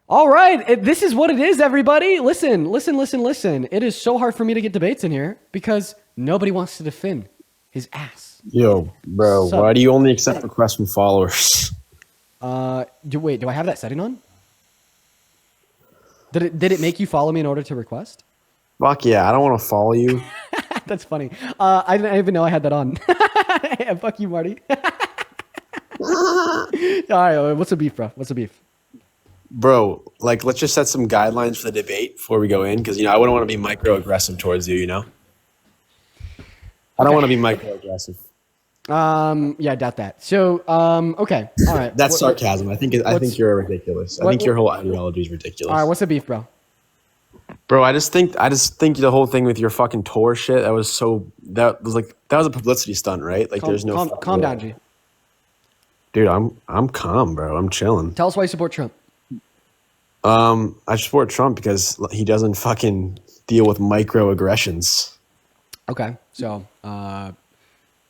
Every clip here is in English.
All right, this is what it is, everybody. Listen. It is so hard for me to get debates in here because nobody wants to defend his ass. Yo, bro, why do you only accept requests from followers? Do I have that setting on? Did it make you follow me in order to request? Fuck yeah, I don't want to follow you. That's funny. I didn't even know I had that on. Yeah, fuck you, Marty. All right, what's the beef, bro? What's the beef? Bro, like, let's just set some guidelines for the debate before we go in, because, I wouldn't want to be microaggressive towards you, I don't want to be microaggressive. Yeah, I doubt that. So, okay, all right. That's sarcasm. I think you're ridiculous. I think your whole ideology is ridiculous. All right, what's the beef, bro? Bro, I just think the whole thing with your fucking tour shit, that was a publicity stunt, right? Like, there's no calm down, G. Dude, I'm calm, bro. I'm chilling. Tell us why you support Trump. I support Trump because he doesn't fucking deal with microaggressions. Okay, so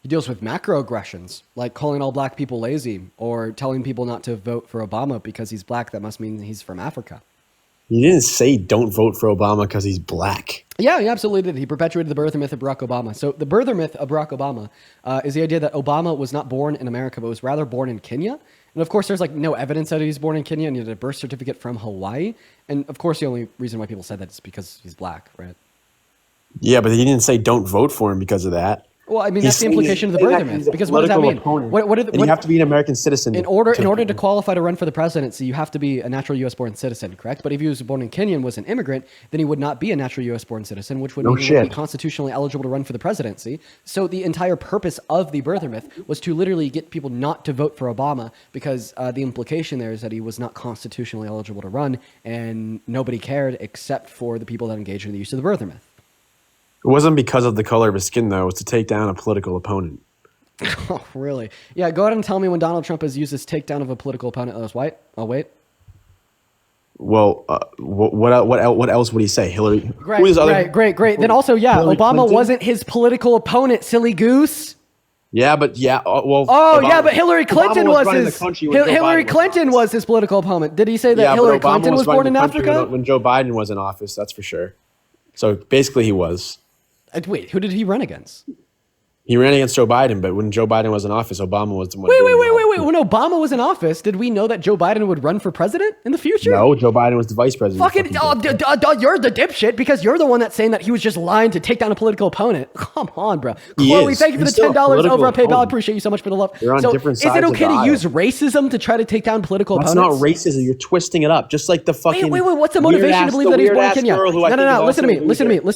he deals with macroaggressions, like calling all black people lazy or telling people not to vote for Obama because he's black. That must mean he's from Africa. He didn't say don't vote for Obama because he's black. Yeah, he absolutely did. He perpetuated the birther myth of Barack Obama. So the birther myth of Barack Obama is the idea that Obama was not born in America, but was rather born in Kenya. And of course, there's like no evidence that he's born in Kenya, and he had a birth certificate from Hawaii. And of course, the only reason why people said that is because he's black, right? Yeah, but he didn't say don't vote for him because of that. Well, I mean, that's the implication of the birther myth. Because what does that mean? You have to be an American citizen. In order to qualify to run for the presidency, you have to be a natural U.S.-born citizen, correct? But if he was born in Kenya and was an immigrant, then he would not be a natural U.S.-born citizen, which would mean he would be constitutionally eligible to run for the presidency. So the entire purpose of the birther myth was to literally get people not to vote for Obama because the implication there is that he was not constitutionally eligible to run, and nobody cared except for the people that engaged in the use of the birther myth. It wasn't because of the color of his skin, though. It was to take down a political opponent. Oh, really? Yeah, go ahead and tell me when Donald Trump has used this takedown of a political opponent that was white. Oh, wait. Well, what else would he say? Hillary? Great. Then also, yeah, Hillary Obama Clinton? Wasn't his political opponent, silly goose. Yeah, but but Hillary Clinton was his. Hillary Clinton was his political opponent. Did he say that Hillary Clinton was born in Africa? When Joe Biden was in office, that's for sure. So basically, he was. Wait, who did he run against? He ran against Joe Biden, but when Joe Biden was in office, Obama was the one. Wait. When Obama was in office, did we know that Joe Biden would run for president in the future? No, Joe Biden was the vice president. You're the dipshit because you're the one that's saying that he was just lying to take down a political opponent. Come on, bro. Chloe, thank you for the $10 over at PayPal. I appreciate you so much for the love. You're on different sides. Is it okay to use racism to try to take down political opponents? That's not racism. You're twisting it up, just like the fucking. Wait. What's the motivation to believe that he was born in Kenya? No. Listen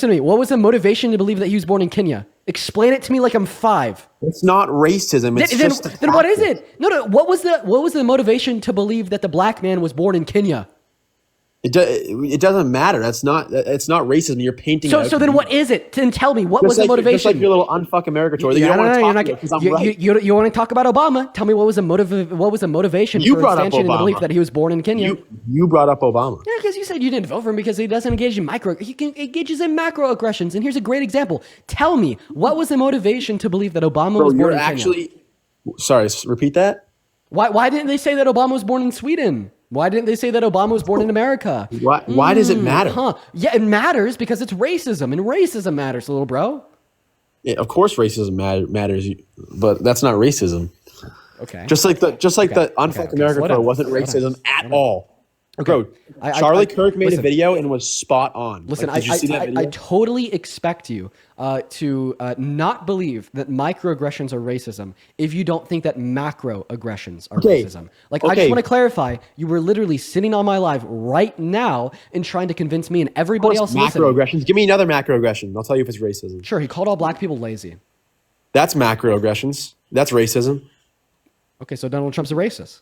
to me. What was the motivation to believe that he was born in Kenya? Explain it to me like I'm 5. It's not racism. It's then what is it? No. What was the motivation to believe that the black man was born in Kenya? It doesn't matter. It's not racism. You're painting. So then what is it? Then tell me what was the motivation? Just like your little unfuck America tour. You don't want to talk about because I'm right. You want to talk about Obama? Tell me what was the motivation for instantiating the belief that he was born in Kenya? You brought up Obama. Yeah, because you said you didn't vote for him because he doesn't engage in he engages in macroaggressions. And here's a great example. Tell me what was the motivation to believe that Obama was born in Kenya? Sorry, repeat that. Why didn't they say that Obama was born in Sweden? Why didn't they say that Obama was born in America? Why does it matter? Yeah, it matters because it's racism, and racism matters, little bro. Yeah, of course racism matters, but that's not racism. Okay. Just like the unfuck America tour wasn't racism at all. Okay. Bro, Charlie Kirk made a video and was spot on. Listen, I totally expect you to not believe that microaggressions are racism if you don't think that macroaggressions are racism. I just want to clarify, you were literally sitting on my live right now and trying to convince me and everybody else listening. Macroaggressions. Give me another macroaggression. I'll tell you if it's racism. Sure, he called all black people lazy. That's macroaggressions. That's racism. Okay, so Donald Trump's a racist.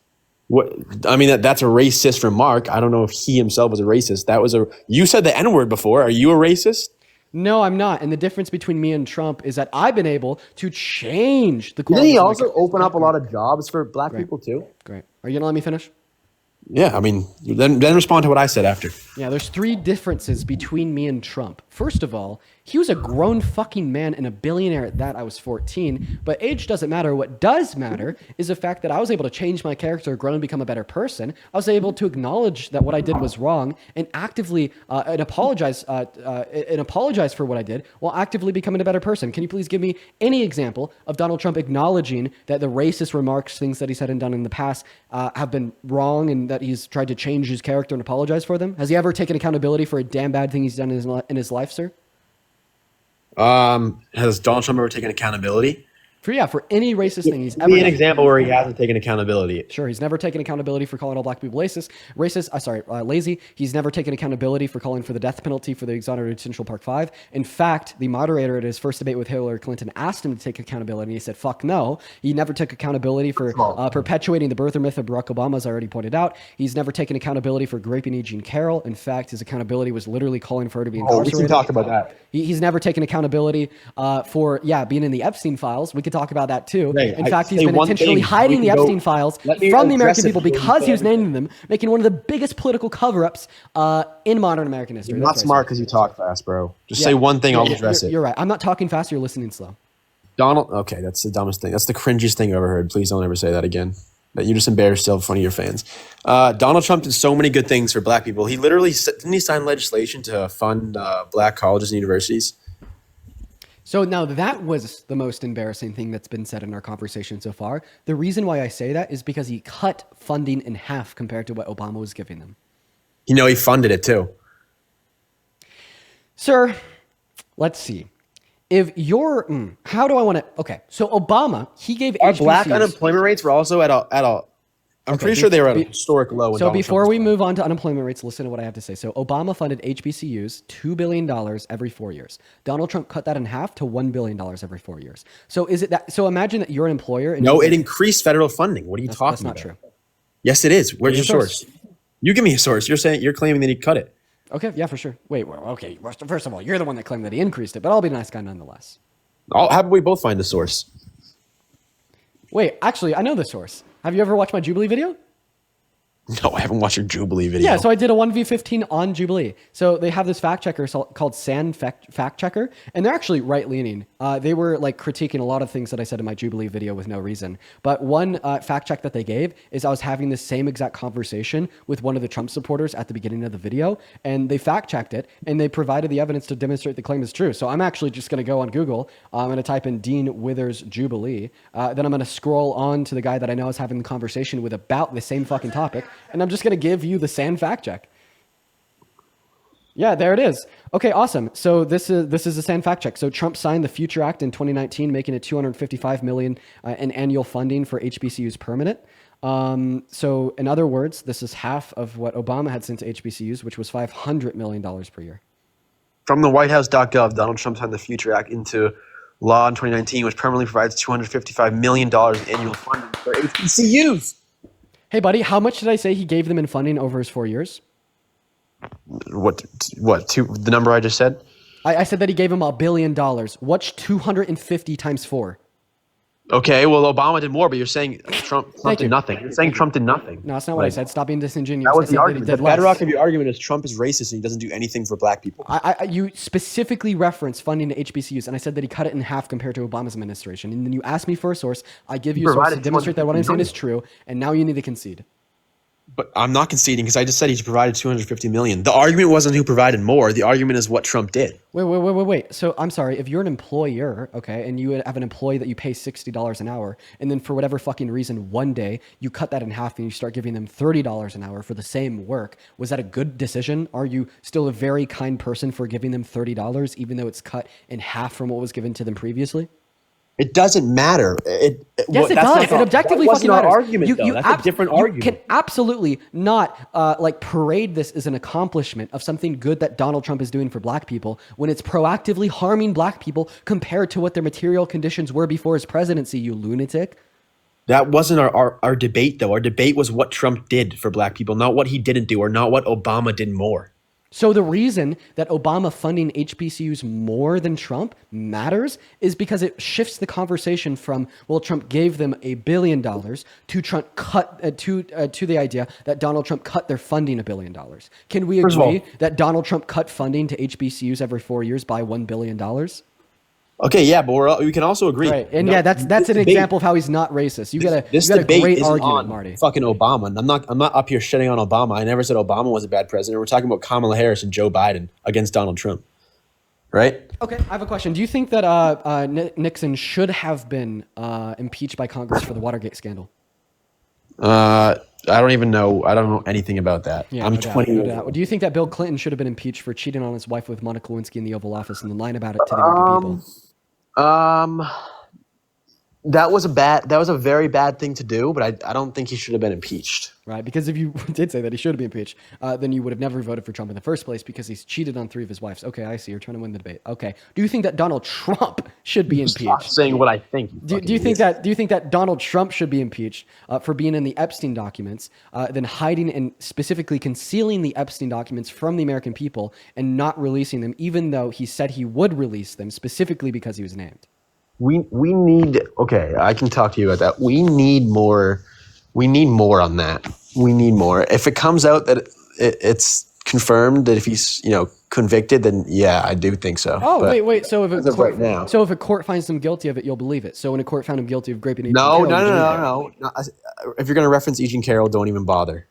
I mean, that's a racist remark. I don't know if he himself was a racist. You said the N-word before. Are you a racist? No, I'm not. And the difference between me and Trump is that I've been able to change the quality. Didn't he also open up a lot of jobs for black people too? Great. Are you going to let me finish? Yeah, I mean, then respond to what I said after. Yeah, there's three differences between me and Trump. First of all, he was a grown fucking man and a billionaire at that. I was 14, but age doesn't matter. What does matter is the fact that I was able to change my character, grow and become a better person. I was able to acknowledge that what I did was wrong and actively and apologize for what I did while actively becoming a better person. Can you please give me any example of Donald Trump acknowledging that the racist remarks, things that he said and done in the past have been wrong and that he's tried to change his character and apologize for them? Has he ever taken accountability for a damn bad thing he's done in his life, sir? Has Donald Trump ever taken accountability? For any racist thing he's ever Give me an done. example where he hasn't taken accountability. Sure, he's never taken accountability for calling all black people lazy. He's never taken accountability for calling for the death penalty for the exonerated Central Park 5. In fact, the moderator at his first debate with Hillary Clinton asked him to take accountability, and he said, fuck no. He never took accountability for perpetuating the birther myth of Barack Obama, as I already pointed out. He's never taken accountability for raping E. Jean Carroll. In fact, his accountability was literally calling for her to be incarcerated. We can talk about that. He's never taken accountability for being in the Epstein files. We could talk about that too. Right. In fact, he's been intentionally hiding the Epstein files from the American people because he was naming them, making one of the biggest political cover-ups in modern American history. You're not smart because you talk fast, bro. Just say one thing, I'll address it. You're right. I'm not talking fast. You're listening slow. Okay, that's the dumbest thing. That's the cringiest thing I've ever heard. Please don't ever say that again. That you just embarrassed yourself in front of your fans. Donald Trump did so many good things for black people. He literally didn't he sign legislation to fund black colleges and universities? So now that was the most embarrassing thing that's been said in our conversation so far. The reason why I say that is because he cut funding in half compared to what Obama was giving them. You know, he funded it too. Sir, let's see. If you're, how do I want to? Okay, so Obama, he gave Our HBCUs, black unemployment rates were also at a. I'm pretty sure they were at a historic low. So before we move on to unemployment rates, listen to what I have to say. So Obama funded HBCUs $2 billion every 4 years. Donald Trump cut that in half to $1 billion every 4 years. So is it that? So imagine that you're an employer. And no, it increased federal funding. What are you talking about? That's not true. Yes, it is. Where's your source? You give me a source. You're claiming that he cut it. Okay, yeah, for sure. Wait, okay. First of all, you're the one that claimed that he increased it, but I'll be a nice guy nonetheless. How about we both find the source? Wait, actually, I know the source. Have you ever watched my Jubilee video? No, I haven't watched your Jubilee video. Yeah, so I did a 1v15 on Jubilee. So they have this fact checker called San Fact Checker, and they're actually right-leaning. They were like critiquing a lot of things that I said in my Jubilee video with no reason. But one fact check that they gave is I was having the same exact conversation with one of the Trump supporters at the beginning of the video, and they fact-checked it, and they provided the evidence to demonstrate the claim is true. So I'm actually just going to go on Google. I'm going to type in Dean Withers Jubilee. Then I'm going to scroll on to the guy that I know is having the conversation with about the same fucking topic. And I'm just going to give you the SAN fact check. Yeah, there it is. Okay, awesome. So this is a SAN fact check. So Trump signed the Future Act in 2019, making it $255 million in annual funding for HBCUs permanent. So in other words, this is half of what Obama had sent to HBCUs, which was $500 million per year. From the WhiteHouse.gov, Donald Trump signed the Future Act into law in 2019, which permanently provides $255 million in annual funding for HBCUs. Hey, buddy, how much did I say he gave them in funding over his 4 years? What? The number I just said? I said that he gave him $1 billion. What's 250 times 4? Okay, well, Obama did more, but you're saying Trump did nothing. You're saying Trump did nothing. No, that's not what I said. Stop being disingenuous. That was the argument. The bedrock of your argument is Trump is racist and he doesn't do anything for black people. You specifically referenced funding to HBCUs, and I said that he cut it in half compared to Obama's administration. And then you asked me for a source. I give you a source to demonstrate that what I'm saying is true, and now you need to concede. But I'm not conceding because I just said he provided $250 million. The argument wasn't who provided more. The argument is what Trump did. Wait. So I'm sorry. If you're an employer, okay, and you have an employee that you pay $60 an hour, and then for whatever fucking reason, one day you cut that in half and you start giving them $30 an hour for the same work, was that a good decision? Are you still a very kind person for giving them $30, even though it's cut in half from what was given to them previously? It doesn't matter. Yes, it does. It objectively fucking matters. Argument, though. That's a different argument. You can absolutely not parade this as an accomplishment of something good that Donald Trump is doing for black people when it's proactively harming black people compared to what their material conditions were before his presidency, you lunatic. That wasn't our debate, though. Our debate was what Trump did for black people, not what he didn't do or not what Obama did more. So the reason that Obama funding HBCUs more than Trump matters is because it shifts the conversation from, well, Trump gave them $1 billion to Trump cut to the idea that Donald Trump cut their funding $1 billion. Can we agree that Donald Trump cut funding to HBCUs every 4 years by $1 billion? Okay, yeah, but we can also agree. Right, and that's an example of how he's not racist. You got a great argument, Marty. Fucking Obama. And I'm not up here shitting on Obama. I never said Obama was a bad president. We're talking about Kamala Harris and Joe Biden against Donald Trump, right? Okay, I have a question. Do you think that Nixon should have been impeached by Congress for the Watergate scandal? I don't even know. I don't know anything about that. Yeah, I'm 20 years old. Do you think that Bill Clinton should have been impeached for cheating on his wife with Monica Lewinsky in the Oval Office and then lying about it to the American people? That was a very bad thing to do, but I don't think he should have been impeached. Right, because if you did say that he should have been impeached, then you would have never voted for Trump in the first place because he's cheated on 3 of his wives. Okay, I see. You're trying to win the debate. Okay. Do you think that Donald Trump should be impeached? Stop saying what I think. Do you think that Donald Trump should be impeached for being in the Epstein documents, then hiding and specifically concealing the Epstein documents from the American people and not releasing them, even though he said he would release them specifically because he was named? We need, okay, I can talk to you about that. We need more on that. We need more. If it comes out that it's confirmed that if he's, convicted, then yeah, I do think so. Oh, but wait. So if a court finds him guilty of it, you'll believe it. So when a court found him guilty of raping Agent Carroll, no. If you're going to reference Agent Carroll, don't even bother.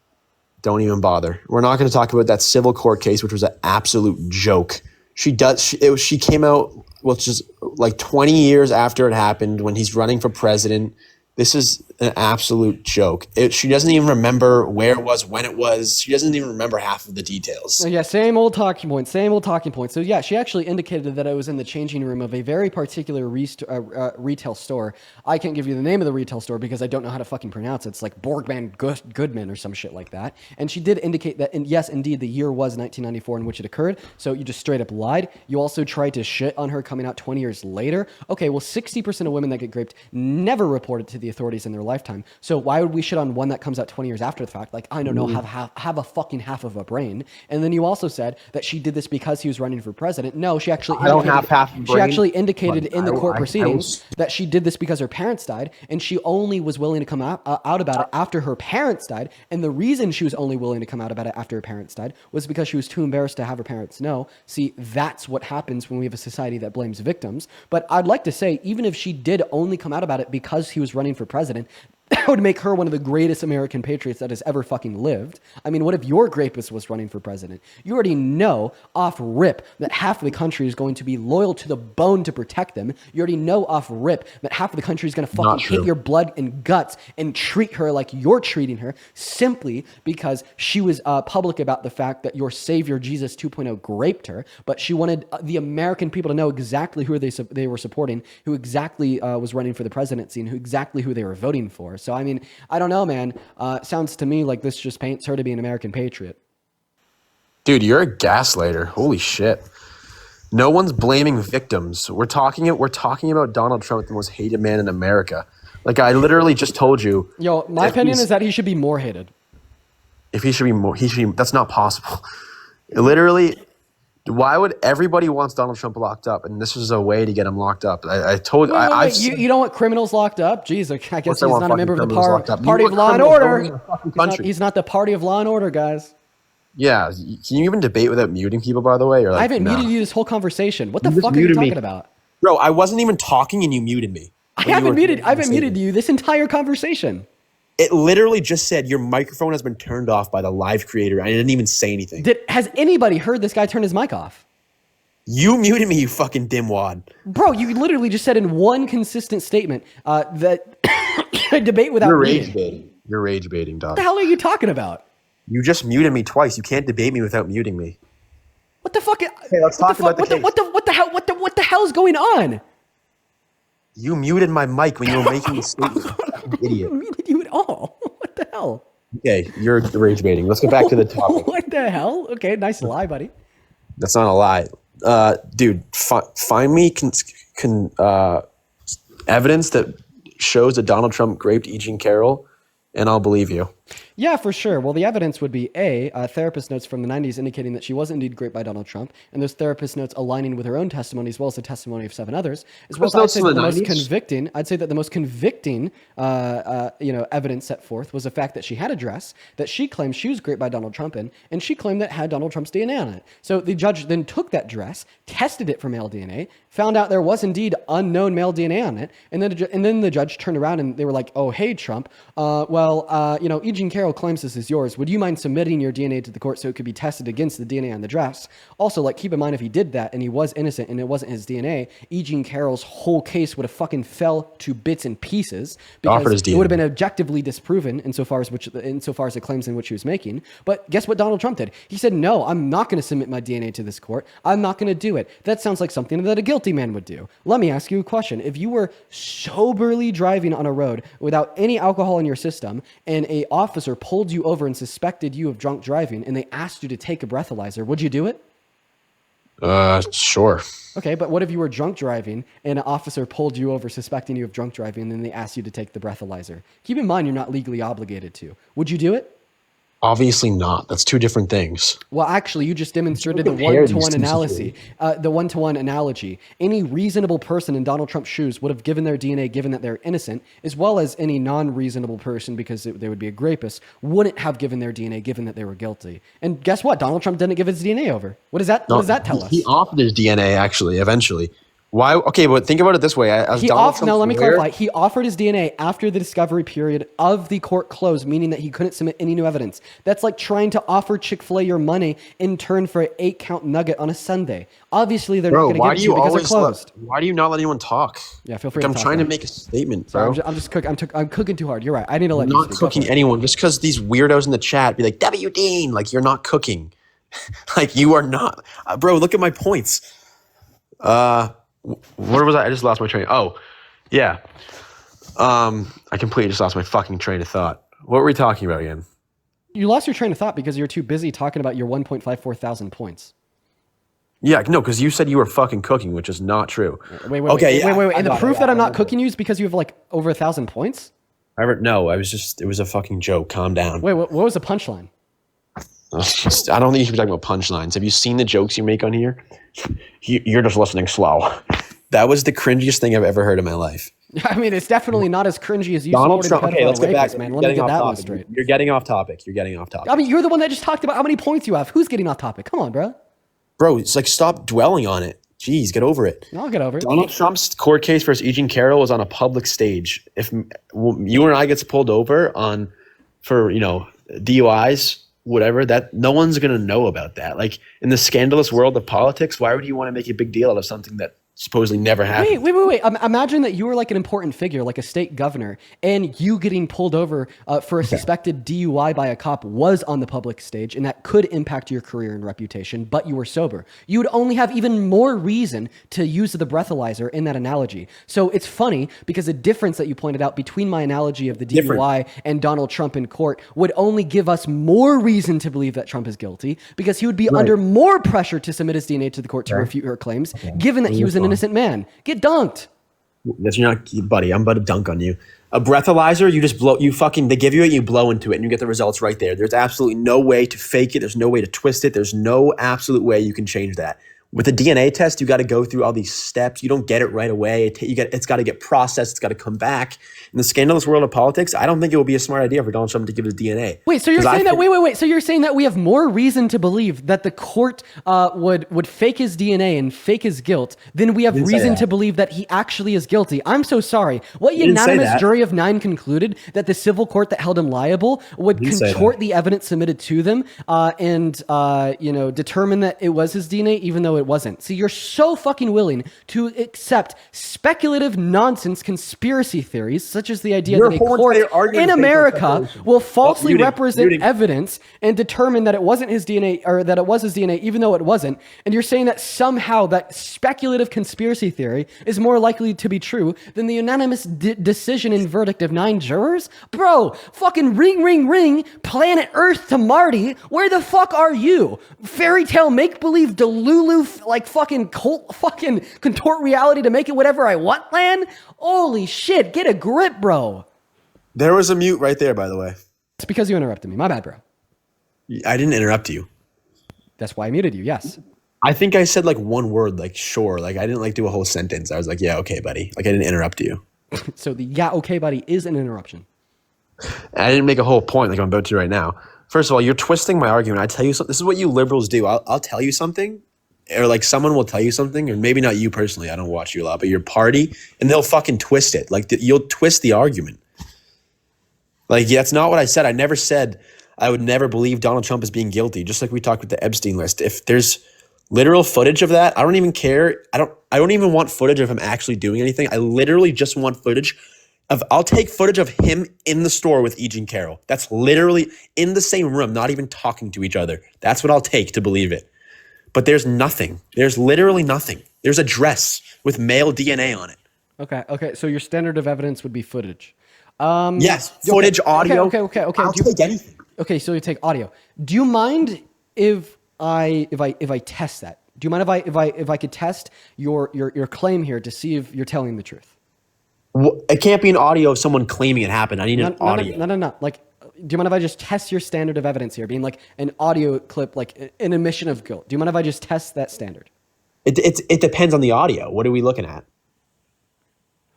Don't even bother. We're not going to talk about that civil court case, which was an absolute joke. She came out, which is like 20 years after it happened when he's running for president. This is an absolute joke. She doesn't even remember where it was, when it was. She doesn't even remember half of the details. Yeah, same old talking point. So yeah, she actually indicated that I was in the changing room of a very particular retail store. I can't give you the name of the retail store because I don't know how to fucking pronounce it. It's like Borgman Goodman or some shit like that. And she did indicate that, yes, indeed, the year was 1994 in which it occurred. So you just straight up lied. You also tried to shit on her coming out 20 years later. Okay, well, 60% of women that get raped never reported to the authorities in their lifetime. So why would we shit on one that comes out 20 years after the fact? Like, I don't know, have a fucking half of a brain. And then you also said that she did this because he was running for president. No, she actually indicated in the court proceedings that she did this because her parents died, and she only was willing to come out about it after her parents died. And the reason she was only willing to come out about it after her parents died was because she was too embarrassed to have her parents know. See, that's what happens when we have a society that blames victims. But I'd like to say, even if she did only come out about it because he was running for president, that would make her one of the greatest American patriots that has ever fucking lived. I mean, what if your rapist was running for president? You already know off rip that half of the country is going to be loyal to the bone to protect them. You already know off rip that half of the country is going to fucking hate your blood and guts and treat her like you're treating her simply because she was public about the fact that your savior, Jesus 2.0, raped her. But she wanted the American people to know exactly who they were supporting, who exactly was running for the presidency, and who they were voting for. So, I mean, I don't know, man. Sounds to me like this just paints her to be an American patriot. Dude, you're a gaslighter. Holy shit. No one's blaming victims. We're talking about Donald Trump, the most hated man in America. Like, I literally just told you. Yo, my opinion is that he should be more hated. If he should be that's not possible. Literally, why would everybody wants Donald Trump locked up? And this is a way to get him locked up. You don't want criminals locked up? Jeez, I guess he's not a member of the party of law and order. He's not the party of law and order, guys. Yeah. Can you even debate without muting people, by the way? Or like, I haven't muted you this whole conversation. What the fuck are you talking about? Bro, I wasn't even talking and you muted me. I haven't muted you this entire conversation. It literally just said your microphone has been turned off by the live creator. I didn't even say anything. Has anybody heard this guy turn his mic off? You muted me, you fucking dimwad. Bro, you literally just said in one consistent statement that debate without muting. You're rage baiting, dog. What the hell are you talking about? You just muted me twice. You can't debate me without muting me. What the fuck? Okay, let's talk about the case. What the hell is going on? You muted my mic when you were making a statement. Idiot. I muted you at all. What the hell? Okay, you're rage baiting. Let's get back to the topic. What the hell? Okay, nice lie, buddy. That's not a lie. Dude, find me evidence that shows that Donald Trump raped Agent Carroll, and I'll believe you. Yeah, for sure. Well, the evidence would be therapist notes from the 90s indicating that she was indeed raped by Donald Trump, and those therapist notes aligning with her own testimony as well as the testimony of 7 others, as well as I'd say that the most convicting. I'd say that the most convicting, evidence set forth was the fact that she had a dress that she claimed she was raped by Donald Trump in, and she claimed that had Donald Trump's DNA on it. So the judge then took that dress, tested it for male DNA, found out there was indeed unknown male DNA on it, and then the judge turned around and they were like, "Oh, hey, Trump. E. Jean Carroll claims this is yours. Would you mind submitting your DNA to the court so it could be tested against the DNA on the dress?" Also, like, keep in mind, if he did that and he was innocent and it wasn't his DNA, E. Jean Carroll's whole case would have fucking fell to bits and pieces because it would have been objectively disproven insofar as the claims in which he was making. But guess what Donald Trump did? He said, "No, I'm not going to submit my DNA to this court. I'm not going to do it." That sounds like something that a guilty man would do. Let me ask you a question. If you were soberly driving on a road without any alcohol in your system and a officer pulled you over and suspected you of drunk driving and they asked you to take a breathalyzer, would you do it? Sure. Okay, but what if you were drunk driving and an officer pulled you over suspecting you of drunk driving and then they asked you to take the breathalyzer? Keep in mind, you're not legally obligated to. Would you do it? Obviously not. That's two different things. Well, actually, you just demonstrated the one-to-one analogy. Any reasonable person in Donald Trump's shoes would have given their DNA given that they're innocent, as well as any non-reasonable person, because they would be a rapist, wouldn't have given their DNA given that they were guilty. And guess what? Donald Trump didn't give his DNA over. What does that tell us? He offered his DNA, actually, eventually. Why? Okay, but think about it this way. Let me clarify. He offered his DNA after the discovery period of the court closed, meaning that he couldn't submit any new evidence. That's like trying to offer Chick-fil-A your money in turn for an 8-count nugget on a Sunday. Obviously, they're not going to give it to you because they're closed. Why do you not let anyone talk? Yeah, feel free. I'm trying to make a statement, bro. Sorry, I'm just cooking. I'm cooking too hard. You're right. I need to let you speak. I'm not cooking anyone. Just because these weirdos in the chat be like, W. Dean, like, you're not cooking. Like, you are not. Bro, look at my points. Where was I? I just lost my train. Oh, yeah. I completely just lost my fucking train of thought. What were we talking about again? You lost your train of thought because you were too busy talking about your 1.54 thousand points. Yeah, no, because you said you were fucking cooking, which is not true. Wait. And the proof that I'm not cooking you is because you have like over 1,000 points? No, it was a fucking joke. Calm down. Wait, what was the punchline? I don't think you should be talking about punchlines. Have you seen the jokes you make on here? You're just listening slow. That was the cringiest thing I've ever heard in my life. I mean, it's definitely not as cringy as you Donald Trump. Okay, let's get back. Man. Let me get that one straight. You're getting off topic. I mean, you're the one that just talked about how many points you have. Who's getting off topic? Come on, bro. Bro, it's like, stop dwelling on it. Jeez, get over it. I'll get over it. Donald Trump's court case versus E. Jean Carroll was on a public stage. If you and I gets pulled over for DUIs, whatever, that no one's going to know about that. Like, in the scandalous world of politics, why would you want to make a big deal out of something that supposedly never happened? Wait. Imagine that you were like an important figure, like a state governor, and you getting pulled over for a suspected DUI by a cop was on the public stage, and that could impact your career and reputation, but you were sober. You would only have even more reason to use the breathalyzer in that analogy. So it's funny because the difference that you pointed out between my analogy of the DUI and Donald Trump in court would only give us more reason to believe that Trump is guilty because he would be under more pressure to submit his DNA to the court to refute her claims, given that he was an innocent man. Get dunked. You're not, buddy. I'm about to dunk on you. A breathalyzer, you just blow. They give you it, you blow into it, and you get the results right there. There's absolutely no way to fake it. There's no way to twist it. There's no absolute way you can change that. With a DNA test, you got to go through all these steps. You don't get it right away. It's got to get processed. It's got to come back. In the scandalous world of politics, I don't think it would be a smart idea for Donald Trump to give his DNA. Wait, so you're saying that? Wait. So you're saying that we have more reason to believe that the court would fake his DNA and fake his guilt than we have reason to believe that he actually is guilty. I'm so sorry. What unanimous jury of 9 concluded that the civil court that held him liable would contort the evidence submitted to them and determine that it was his DNA, even though it wasn't. See, you're so fucking willing to accept speculative nonsense conspiracy theories, such as the idea that a court in America will falsely represent evidence and determine that it wasn't his DNA or that it was his DNA, even though it wasn't. And you're saying that somehow that speculative conspiracy theory is more likely to be true than the unanimous decision and verdict of 9 jurors? Bro, fucking ring, ring, ring, planet Earth to Marty. Where the fuck are you? Fairy tale make-believe delulu like fucking cult fucking contort reality to make it whatever I want land? Holy shit, get a grip, bro. There was a mute right there, by the way. It's because you interrupted me. My bad, bro. I didn't interrupt you. That's why I muted you. Yes. I think I said like one word, like sure. Like I didn't like do a whole sentence. I was like, yeah, okay, buddy. Like I didn't interrupt you. So the yeah, okay, buddy is an interruption. I didn't make a whole point like I'm about to right now. First of all, you're twisting my argument. I tell you something. This is what you liberals do. I'll tell you something, or like someone will tell you something, or maybe not you personally. I don't watch you a lot, but your party, and they'll fucking twist it. Like you'll twist the argument. Like yeah, that's not what I said. I never said I would never believe Donald Trump is being guilty. Just like we talked with the Epstein list. If there's literal footage of that, I don't even care. I don't even want footage of him actually doing anything. I literally just want footage of, I'll take footage of him in the store with E. Jean Carroll. That's literally in the same room, not even talking to each other. That's what I'll take to believe it. But there's nothing. There's literally nothing. There's a dress with male DNA on it. Okay. So your standard of evidence would be footage. Yes, footage, audio. Okay. I'll take anything. Okay, so you take audio. Do you mind if I test that? Do you mind if I could test your claim here to see if you're telling the truth? It can't be an audio of someone claiming it happened. I need an audio. No. Like, do you mind if I just test your standard of evidence here, being like an audio clip, like an admission of guilt? Do you mind if I just test that standard? It depends on the audio. What are we looking at?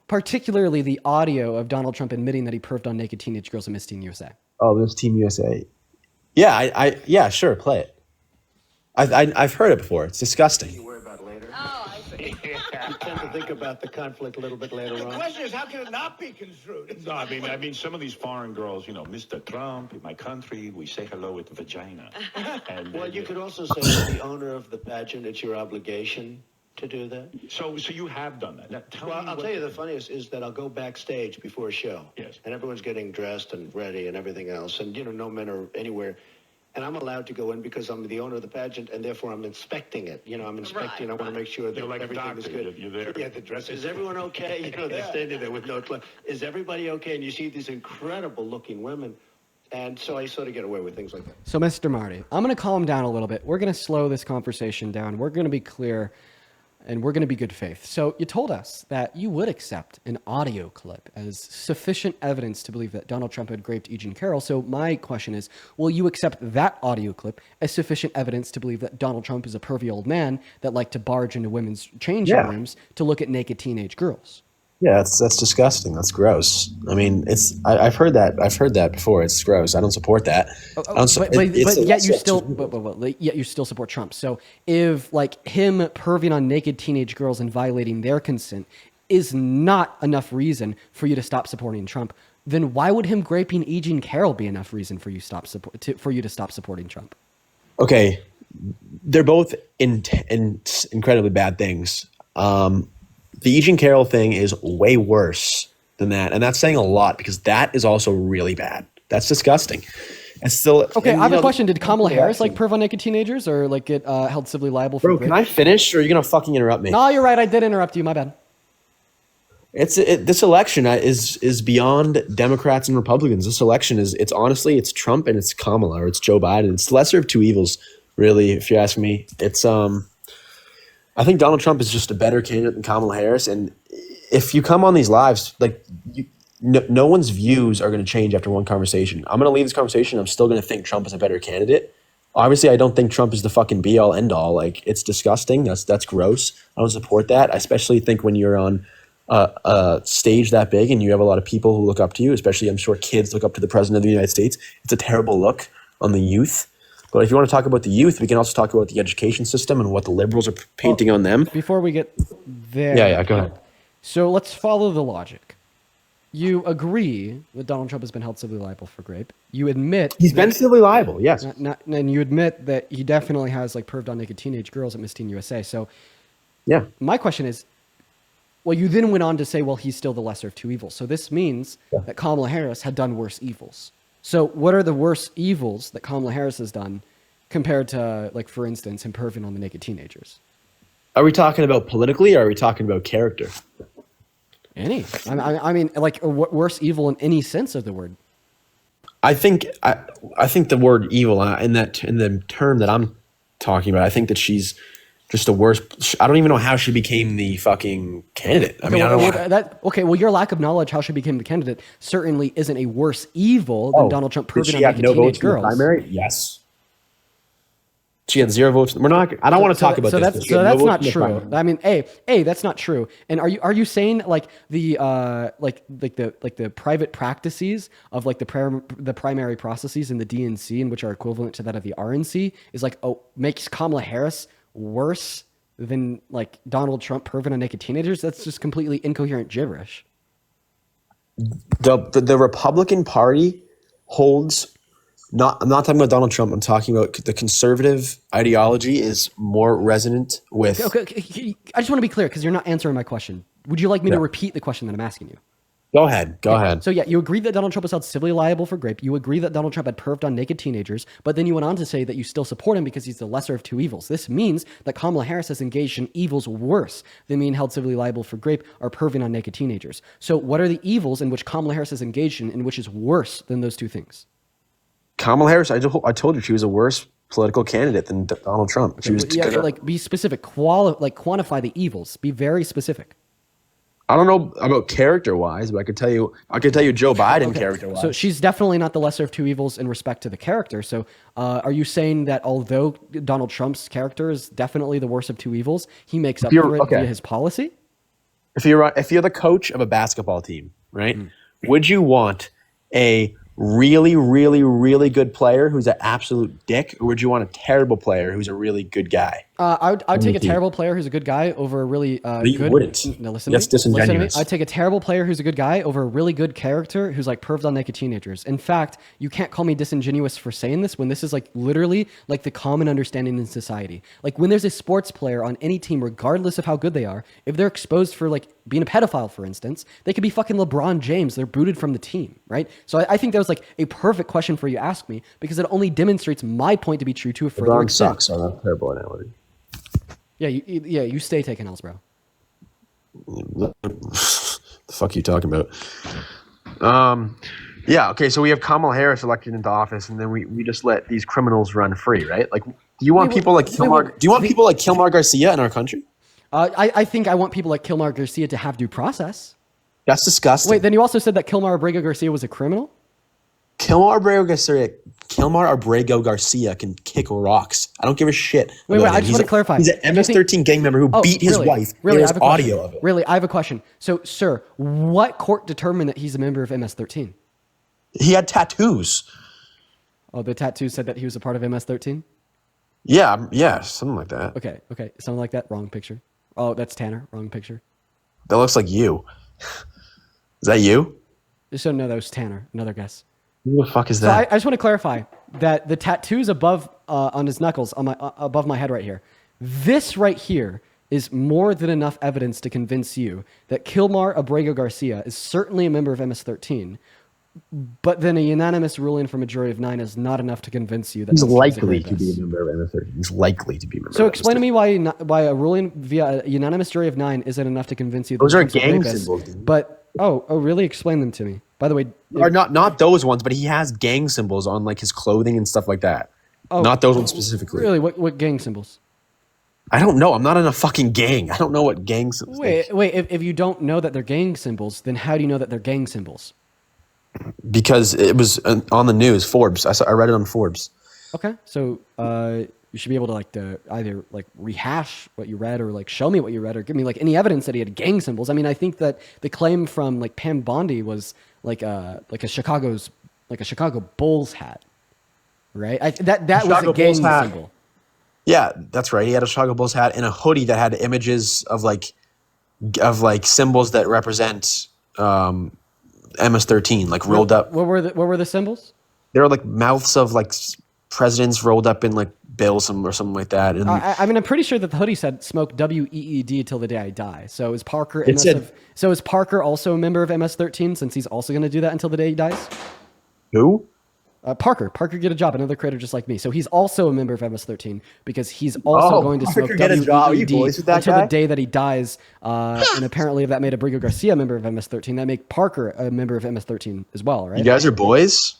Particularly the audio of Donald Trump admitting that he perved on naked teenage girls at Miss Teen USA. Oh, this Team USA. Yeah, yeah, sure, play it. I've heard it before. It's disgusting. You worry about later. Oh, I see. You tend to think about the conflict a little bit later on. The question is, how can it not be construed? No, I mean, some of these foreign girls, Mr. Trump, in my country, we say hello with vagina. And, well, you could also say to the owner of the pageant, it's your obligation to do that. So you have done that. Now, I'll tell you the funniest is that I'll go backstage before a show. Yes. And everyone's getting dressed and ready and everything else. And, no men are anywhere. And I'm allowed to go in because I'm the owner of the pageant, and therefore I'm inspecting it. I'm inspecting. Right. I want to make sure that like everything is good. You're there. Yeah, the dress. Is everyone okay? They're standing there with no clothes. Is everybody okay? And you see these incredible-looking women. And so I sort of get away with things like that. So, Mr. Marty, I'm going to calm down a little bit. We're going to slow this conversation down. We're going to be clear, and we're going to be good faith. So you told us that you would accept an audio clip as sufficient evidence to believe that Donald Trump had raped E. Jean Carroll. So my question is, will you accept that audio clip as sufficient evidence to believe that Donald Trump is a pervy old man that liked to barge into women's changing rooms to look at naked teenage girls? Yeah, that's disgusting. That's gross. I mean, I've heard that. I've heard that before. It's gross. I don't support that. Yet you still support Trump. So if like him perving on naked teenage girls and violating their consent is not enough reason for you to stop supporting Trump, then why would him raping E. Jean Carroll be enough reason for you to stop supporting Trump? Okay, they're both incredibly bad things. The E. Jean Carroll thing is way worse than that. And that's saying a lot because that is also really bad. That's disgusting. And still, okay, I have a question. Did Kamala Harris like perv on naked teenagers or like get held civilly liable for rape? Can I finish or are you going to fucking interrupt me? No, you're right. I did interrupt you. My bad. This election is beyond Democrats and Republicans. This election it's honestly, it's Trump and it's Kamala or it's Joe Biden. It's the lesser of two evils, really, if you ask me. I think Donald Trump is just a better candidate than Kamala Harris. And if you come on these lives, like no one's views are going to change after one conversation. I'm going to leave this conversation. I'm still going to think Trump is a better candidate. Obviously, I don't think Trump is the fucking be all end all. Like it's disgusting. That's gross. I don't support that. I especially think when you're on a stage that big and you have a lot of people who look up to you, especially I'm sure kids look up to the president of the United States. It's a terrible look on the youth. But if you want to talk about the youth, we can also talk about the education system and what the liberals are painting on them. Before we get there. Yeah, go ahead. So let's follow the logic. You agree that Donald Trump has been held civilly liable for rape. You admit... He's been civilly liable, yes. And you admit that he definitely has like perved on naked teenage girls at Miss Teen USA. So yeah, my question is, well, you then went on to say, well, he's still the lesser of two evils. So this means that Kamala Harris had done worse evils. So what are the worst evils that Kamala Harris has done compared to, like, for instance, him perving on the naked teenagers? Are we talking about politically or are we talking about character? Any. I mean, like, worse evil in any sense of the word. I think the word evil in the term that I'm talking about, I think that she's just the worst. I don't even know how she became the fucking candidate. I mean, I don't know. Well, your lack of knowledge how she became the candidate certainly isn't a worse evil than Donald Trump proving on naked teenage girls. Primary? Yes. She had 0 votes. We're not. I don't want to talk about this. So that's not true. I mean, that's not true. And are you saying like the private practices of like the primary processes in the DNC, and which are equivalent to that of the RNC, is like makes Kamala Harris worse than like Donald Trump proving on naked teenagers? That's just completely incoherent gibberish. The Republican Party holds. I'm not talking about Donald Trump. I'm talking about the conservative ideology is more resonant with. Okay. I just want to be clear because you're not answering my question. Would you like me to repeat the question that I'm asking you? Go ahead. Go ahead. So yeah, you agree that Donald Trump was held civilly liable for rape. You agree that Donald Trump had perved on naked teenagers, but then you went on to say that you still support him because he's the lesser of two evils. This means that Kamala Harris has engaged in evils worse than being held civilly liable for rape or perving on naked teenagers. So what are the evils in which Kamala Harris has engaged in which is worse than those two things? Kamala Harris, I told you she was a worse political candidate than Donald Trump. She was be specific, quantify the evils. Be very specific. I don't know about character-wise, but I could tell you Joe Biden character-wise. So she's definitely not the lesser of two evils in respect to the character. So are you saying that although Donald Trump's character is definitely the worst of two evils, he makes up for it via his policy? If you're the coach of a basketball team, right? Would you want a really, really, really good player who's an absolute dick, or would you want a terrible player who's a really good guy? I would take a terrible player who's a good guy over a really good. You wouldn't. No, listen. That's disingenuous. I'd take a terrible player who's a good guy over a really good character who's like perved on naked teenagers. In fact, you can't call me disingenuous for saying this when this is like literally like the common understanding in society. Like when there's a sports player on any team, regardless of how good they are, if they're exposed for like being a pedophile, for instance, they could be fucking LeBron James. They're booted from the team, right? So I think that was like a perfect question for you to ask me because it only demonstrates my point to be true to a further extent. LeBron sucks, so that's a terrible analogy. Yeah, you stay taking L's, bro. The fuck are you talking about? Yeah, okay, so we have Kamala Harris elected into office, and then we just let these criminals run free, right? Like, do you want people like Kilmar Garcia in our country? I think I want people like Kilmar Garcia to have due process. That's disgusting. Wait, then you also said that Kilmar Abrego Garcia was a criminal? Kilmar Abrego Garcia can kick rocks. I don't give a shit. Wait, I just want to clarify. He's an MS-13 gang member who beat his wife. Really, there's audio of it. Really, I have a question. So, sir, what court determined that he's a member of MS-13? He had tattoos. Oh, the tattoo said that he was a part of MS-13? Yeah, something like that. Okay, something like that. Wrong picture. Oh, that's Tanner. Wrong picture. That looks like you. Is that you? So no, that was Tanner. Another guess. Who the fuck is that? So I just want to clarify that the tattoos above on his knuckles, above my head right here, this right here is more than enough evidence to convince you that Kilmar Abrego Garcia is certainly a member of MS-13, but then a unanimous ruling from a jury of 9 is not enough to convince you that he's likely to be a member of MS-13. He's likely to be a member. So explain to me why a ruling via a unanimous jury of 9 isn't enough to convince you that those are gang symbols, dude. But oh, really? Explain them to me. By the way, or not those ones, but he has gang symbols on like his clothing and stuff like that. Oh, not those ones specifically. Really? What gang symbols? I don't know. I'm not in a fucking gang. I don't know what gang symbols. Wait. If you don't know that they're gang symbols, then how do you know that they're gang symbols? Because it was on the news. Forbes. I read it on Forbes. Okay, so you should be able to either rehash what you read or show me what you read or give me any evidence that he had gang symbols. I mean, I think that the claim from Pam Bondi was like a Chicago Bulls hat, right? That was a gang symbol. Yeah, that's right. He had a Chicago Bulls hat and a hoodie that had images of symbols that represent MS-13 rolled up. What were the symbols? They were mouths of presidents rolled up in bills or something like that. And I'm pretty sure that the hoodie said "Smoke WEED till the day I die." So is Parker? So is Parker also a member of MS-13 since he's also going to do that until the day he dies? Who? Parker get a job, another creator just like me. So he's also a member of MS-13 because he's also going to smoke WEED until the day that he dies. And apparently if that made Abrego Garcia a member of MS-13, that made Parker a member of MS-13 as well, right? You guys are boys?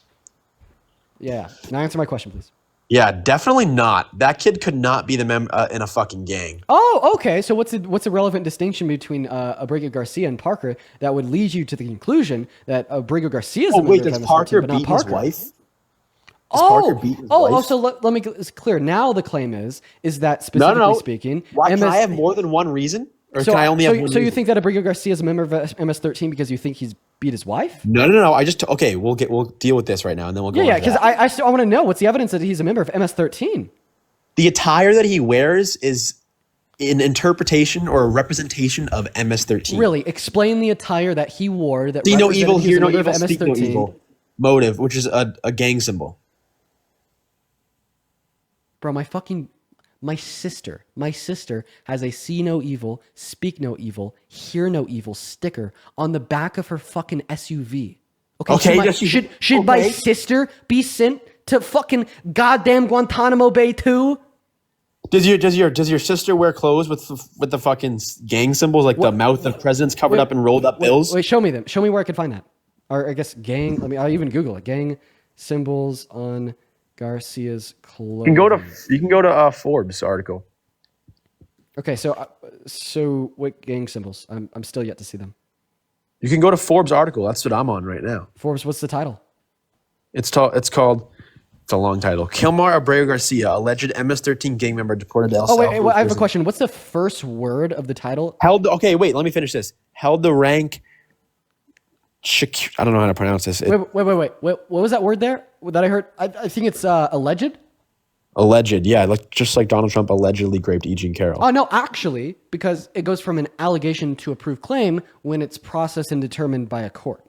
Yeah. Now answer my question, please. Yeah, definitely not. That kid could not be the member in a fucking gang. Oh, okay. So what's a relevant distinction between Abrego Garcia and Parker that would lead you to the conclusion that Abrego Garcia is a member of MS-13, Parker but not beat Parker? his wife? Parker beat his wife? So let me it's clear. Now the claim is that specifically speaking, Why, can I have more than one reason? Or so, can I only have one so you reason? think that Abrego Garcia is a member of MS-13 because you think he's beat his wife? No. We'll deal with this right now, and then we'll go. Yeah, because I want to know what's the evidence that he's a member of MS-13. The attire that he wears is an interpretation or a representation of MS-13. Really, explain the attire that he wore. That See no evil, he's hear a no member of evil, speak no evil. Motive, which is a gang symbol. Bro, my sister has a see no evil, speak no evil, hear no evil sticker on the back of her fucking SUV. Okay, should my sister be sent to fucking goddamn Guantanamo Bay too? Does your sister wear clothes with the fucking gang symbols, like the mouth of presidents covered up in rolled up bills? Wait, show me them. Show me where I can find that. Or I guess gang. I'll even Google it. Gang symbols on Garcia's clothes. You can go to Forbes article. Okay, so what gang symbols? I'm still yet to see them. You can go to Forbes article. That's what I'm on right now. Forbes, what's the title? It's called. It's a long title. Kilmar Abreu Garcia, alleged MS-13 gang member, deported to El Salvador. Wait, I have a question. What's the first word of the title? Wait, let me finish this. Held the rank. I don't know how to pronounce this. Wait. What was that word there that I heard? I think it's alleged. Alleged, yeah, just like Donald Trump allegedly raped E. Jean Carroll. Oh no, actually, because it goes from an allegation to a proved claim when it's processed and determined by a court.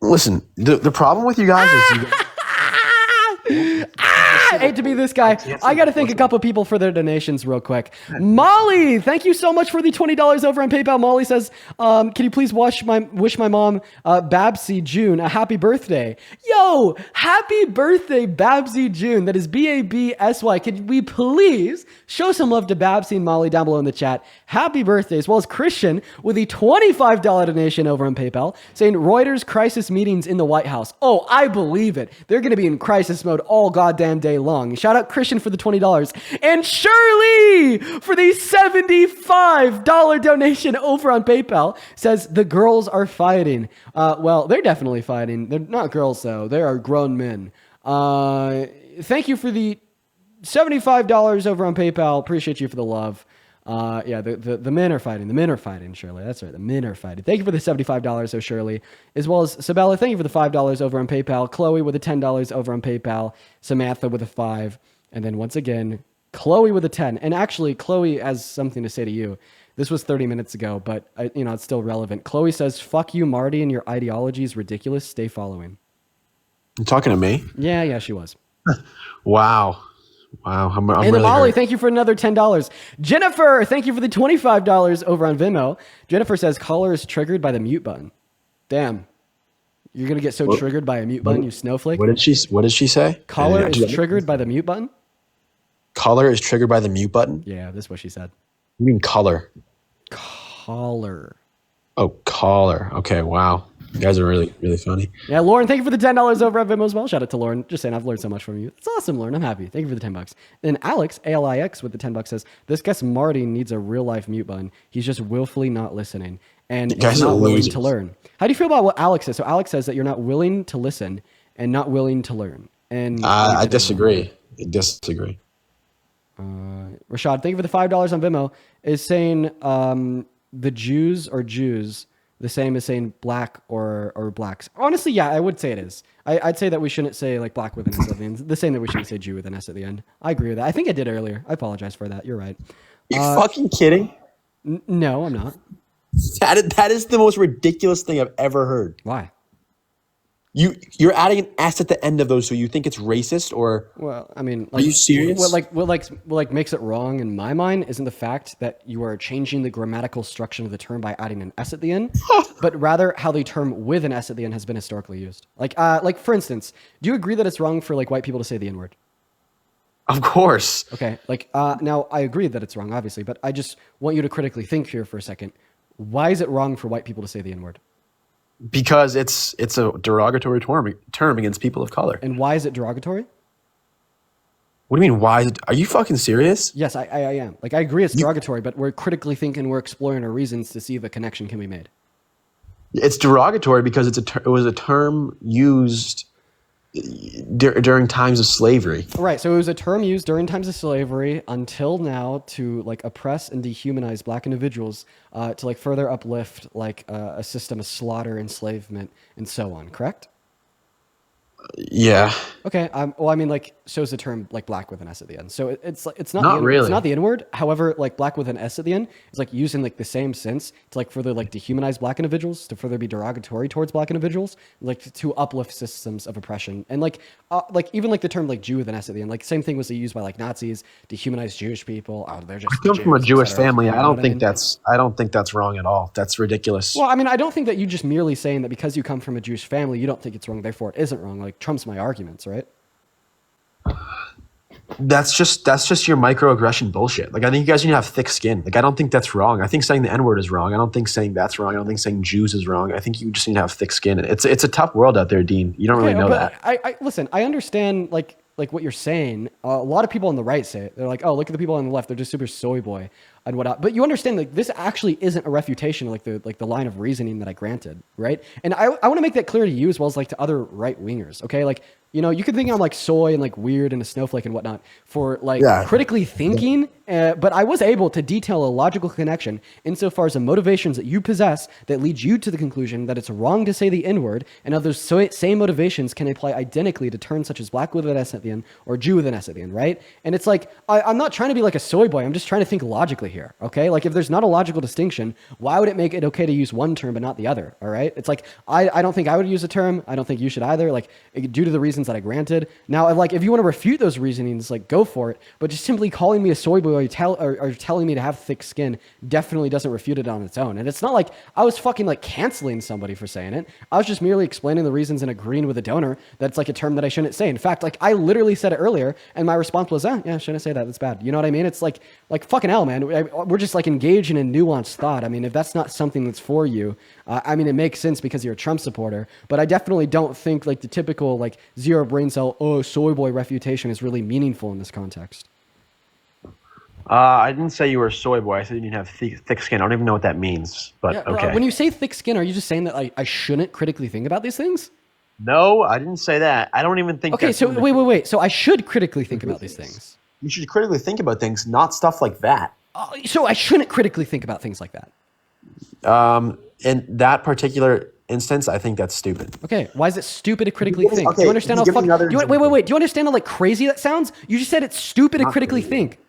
Listen, the problem with you guys is I hate to be this guy. I got to thank a couple of people for their donations real quick. Molly, thank you so much for the $20 over on PayPal. Molly says, can you please wish my mom, Babsy June, a happy birthday? Yo, happy birthday, Babsy June. That is Babsy. Could we please show some love to Babsy and Molly down below in the chat? Happy birthday, as well as Christian with a $25 donation over on PayPal, saying Reuters crisis meetings in the White House. Oh, I believe it. They're going to be in crisis mode all goddamn day long. Shout out Christian for the $20 and Shirley for the $75 donation over on PayPal. Says the girls are fighting. Well, they're definitely fighting. They're not girls though. They are grown men. Thank you for the $75 over on PayPal. Appreciate you for the love. Yeah, the men are fighting. The men are fighting, Shirley. That's right. The men are fighting. Thank you for the $75, oh Shirley. As well as Sabella, thank you for the $5 over on PayPal. Chloe with the $10 over on PayPal. Samantha with a $5. And then once again, Chloe with a 10. And actually, Chloe has something to say to you. This was 30 minutes ago, but it's still relevant. Chloe says, fuck you, Marty, and your ideology is ridiculous. Stay following. You talking to me? Yeah, she was. Wow. I'm and really then Molly, hurt. thank you for another $10. Jennifer, thank you for the $25 over on Venmo. Jennifer says caller is triggered by the mute button. Damn. You're going to get so triggered by a mute button, you snowflake. What did she say? Caller is triggered by the mute button? Caller is triggered by the mute button? Yeah, this is what she said. You mean color? Caller. Oh, caller. Okay, wow. You guys are really, really funny. Yeah, Lauren, thank you for the $10 over at Venmo as well. Shout out to Lauren. Just saying, I've learned so much from you. It's awesome, Lauren. I'm happy. Thank you for the $10. Then Alex, ALIX, with the $10 says, this guy Marty needs a real life mute button. He's just willfully not listening and is not willing to learn. How do you feel about what Alex says? So Alex says that you're not willing to listen and not willing to learn. And I disagree. Rashad, thank you for the $5 on Venmo. Is saying the Jews are Jews the same as saying black or blacks? Honestly, yeah, I would say it is. I'd say that we shouldn't say like black with an S at the end. The same that we shouldn't say Jew with an S at the end. I agree with that. I think I did earlier. I apologize for that. You're right. You fucking kidding? No, I'm not. That is the most ridiculous thing I've ever heard. Why? You're adding an S at the end of those, so you think it's racist, or? Well, I mean, are you serious? What makes it wrong in my mind isn't the fact that you are changing the grammatical structure of the term by adding an S at the end, but rather how the term with an S at the end has been historically used. Like for instance, do you agree that it's wrong for like white people to say the N-word? Of course. Okay. Now I agree that it's wrong, obviously, but I just want you to critically think here for a second. Why is it wrong for white people to say the N-word? Because it's a derogatory term against people of color. And why is it derogatory? What do you mean? Why? Are you fucking serious? Yes, I am. Like, I agree it's derogatory, but we're critically thinking, we're exploring our reasons to see if a connection can be made. It's derogatory because it was a term used during times of slavery. Right. So it was a term used during times of slavery until now to like oppress and dehumanize black individuals, to like further uplift like a system of slaughter, enslavement, and so on. Correct? Yeah. Okay. Well, I mean, like, shows the term like black with an S at the end. So it's not Not really. It's not the N word. However, like black with an S at the end is like used in like the same sense to like further like dehumanize black individuals, to further be derogatory towards black individuals, like to uplift systems of oppression. And like even like the term like Jew with an S at the end, like same thing was used by like Nazis, dehumanize Jewish people. Oh, they're just. I come from a Jews, Jewish etc. family. You know what I mean? I don't think that's wrong at all. That's ridiculous. Well, I mean, I don't think that you just merely saying that because you come from a Jewish family, you don't think it's wrong, therefore it isn't wrong. Like trumps my arguments, right? That's just your microaggression bullshit. Like I think you guys need to have thick skin. Like I don't think that's wrong. I think saying the N-word is wrong. I don't think saying that's wrong. I don't think saying Jews is wrong. I think you just need to have thick skin. It's a tough world out there, Dean. You don't really know that. I listen. I understand like what you're saying. A lot of people on the right say it. They're like, oh, look at the people on the left. They're just super soy boy and whatnot. But you understand like this actually isn't a refutation of like the line of reasoning that I granted, right? And I want to make that clear to you as well as like to other right wingers. Okay, like. You know, you could think I'm like soy and like weird and a snowflake and whatnot for like critically thinking, but I was able to detail a logical connection insofar as the motivations that you possess that lead you to the conclusion that it's wrong to say the N-word, and of those same motivations can apply identically to terms such as black with an S at the end or Jew with an S at the end, right? And it's like, I'm not trying to be like a soy boy. I'm just trying to think logically here, okay? Like if there's not a logical distinction, why would it make it okay to use one term but not the other, all right? It's like, I don't think I would use a term. I don't think you should either, like due to the reasons that I granted. Now, like, if you want to refute those reasonings, like, go for it. But just simply calling me a soy boy or telling me to have thick skin definitely doesn't refute it on its own. And it's not like I was fucking like canceling somebody for saying it. I was just merely explaining the reasons and agreeing with the donor that it's like a term that I shouldn't say. In fact, like I literally said it earlier, and my response was, yeah, shouldn't say that. That's bad. You know what I mean? It's like fucking hell, man. We're just like engaging in nuanced thought. I mean, if that's not something that's for you, I mean, it makes sense because you're a Trump supporter, but I definitely don't think like the typical like zero brain cell, oh, soy boy refutation is really meaningful in this context. I didn't say you were a soy boy. I said you didn't have thick skin. I don't even know what that means, but yeah, okay. When you say thick skin, are you just saying that I shouldn't critically think about these things? No, I didn't say that. I don't even think. Okay, so wait. So I should critically think about these things. You should critically think about things, not stuff like that. So I shouldn't critically think about things like that. In that particular instance, I think that's stupid. Okay, why is it stupid to critically think? Okay, do you understand how fucking... Wait. Do you understand how like crazy that sounds? You just said it's stupid to critically think.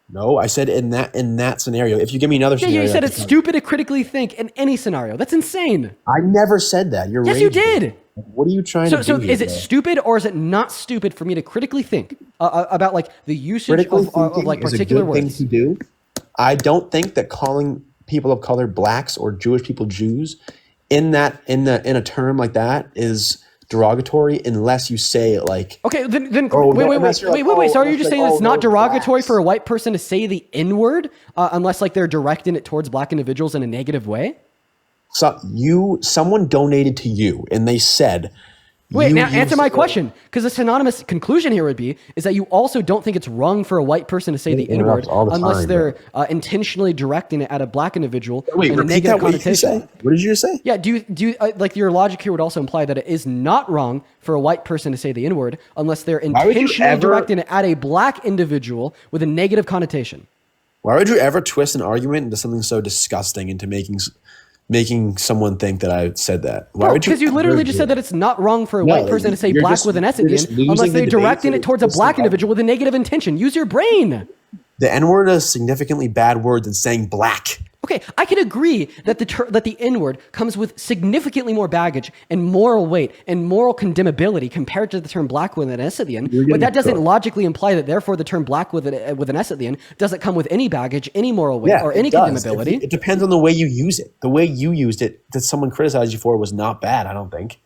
No, I said in that scenario. If you give me another scenario... Yeah, you said it's stupid to critically think in any scenario. That's insane. I never said that. You're Yes, you did. What are you trying to do? So is it stupid or is it not stupid for me to critically think about like the usage of like particular words? Thing to do. I don't think that calling people of color blacks or Jewish people Jews in a term like that is derogatory unless you say it like okay then wait. So are you just saying it's not derogatory for a white person to say the N-word unless like they're directing it towards black individuals in a negative way? So someone donated to you and they said wait, now answer my question, because the synonymous conclusion here would be is that you also don't think it's wrong for a white person to say the N-word unless they're intentionally directing it at a black individual in a negative connotation. What did you just say? Yeah, do you like your logic here would also imply that it is not wrong for a white person to say the N-word unless they're intentionally directing it at a black individual with a negative connotation? Why would you ever twist an argument into something so disgusting, into making someone think that I said that? Why would you? Because you literally just said that it's not wrong for a white person to say black with an S at the end unless they're directing it towards a black individual with a negative intention. Use your brain. The N-word is a significantly bad word than saying black. Okay, I can agree that the N-word comes with significantly more baggage and moral weight and moral condemnability compared to the term black with an S at the end. But that doesn't logically imply that therefore the term black with an S at the end doesn't come with any baggage, any moral weight, or any condemnability. It depends on the way you use it. The way you used it that someone criticized you for was not bad, I don't think.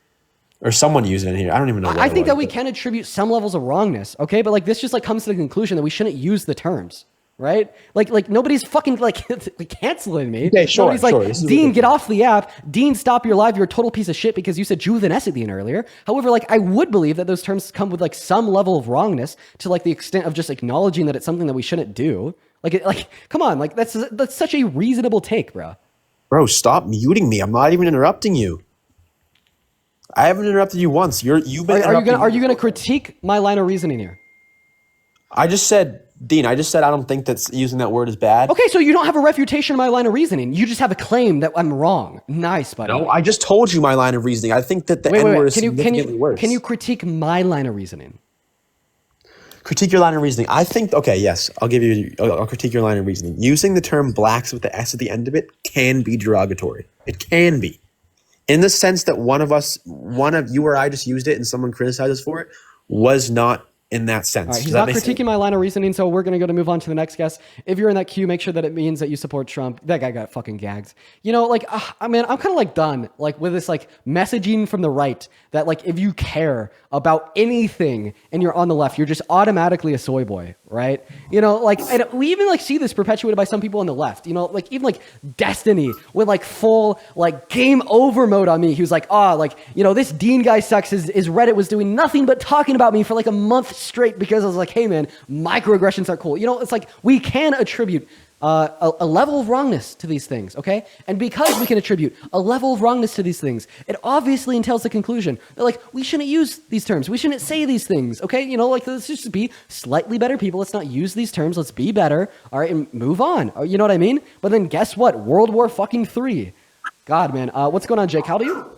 Or someone used it in here. I don't even know. I think that we can attribute some levels of wrongness, okay? But like this just like comes to the conclusion that we shouldn't use the terms. right? Like nobody's fucking like canceling me. Okay, sure, Nobody's like, sure. Dean, get off the app. Dean, stop your live. You're a total piece of shit because you said juvenescentine earlier. However, like I would believe that those terms come with like some level of wrongness to like the extent of just acknowledging that it's something that we shouldn't do. Like come on, like that's such a reasonable take, bro. Bro, stop muting me. I'm not even interrupting you. I haven't interrupted you once. You've been. Are you gonna critique my line of reasoning here? I just said, Dean. I don't think that using that word is bad. Okay, so you don't have a refutation of my line of reasoning. You just have a claim that I'm wrong. Nice, buddy. No, I just told you my line of reasoning. I think that the N-word is significantly worse. Can you critique my line of reasoning? Critique your line of reasoning. I think, okay, yes, I'll critique your line of reasoning. Using the term blacks with the S at the end of it can be derogatory. It can be. In the sense that one of you or I just used it and someone criticized us for it was not in that sense. All right, he's not critiquing my line of reasoning, so we're going to move on to the next guest. If you're in that queue, make sure that it means that you support Trump. That guy got fucking gagged. You know, like, I mean, I'm kind of like done, like, with this, like, messaging from the right that, like, if you care about anything and you're on the left, you're just automatically a soy boy, right? You know, like, and we even, like, see this perpetuated by some people on the left. You know, like, even, like, Destiny with, like, full, like, game over mode on me. He was like, like, you know, this Dean guy sucks. His Reddit was doing nothing but talking about me for, like, a month straight because I was like, hey man, microaggressions are cool. You know, it's like we can attribute a level of wrongness to these things, okay? And because we can attribute a level of wrongness to these things, it obviously entails the conclusion that like we shouldn't use these terms. We shouldn't say these things, okay? You know, like let's just be slightly better people. Let's not use these terms. Let's be better. All right, and move on. You know what I mean? But then guess what? World War fucking III. God, man. What's going on, Jake? How do you?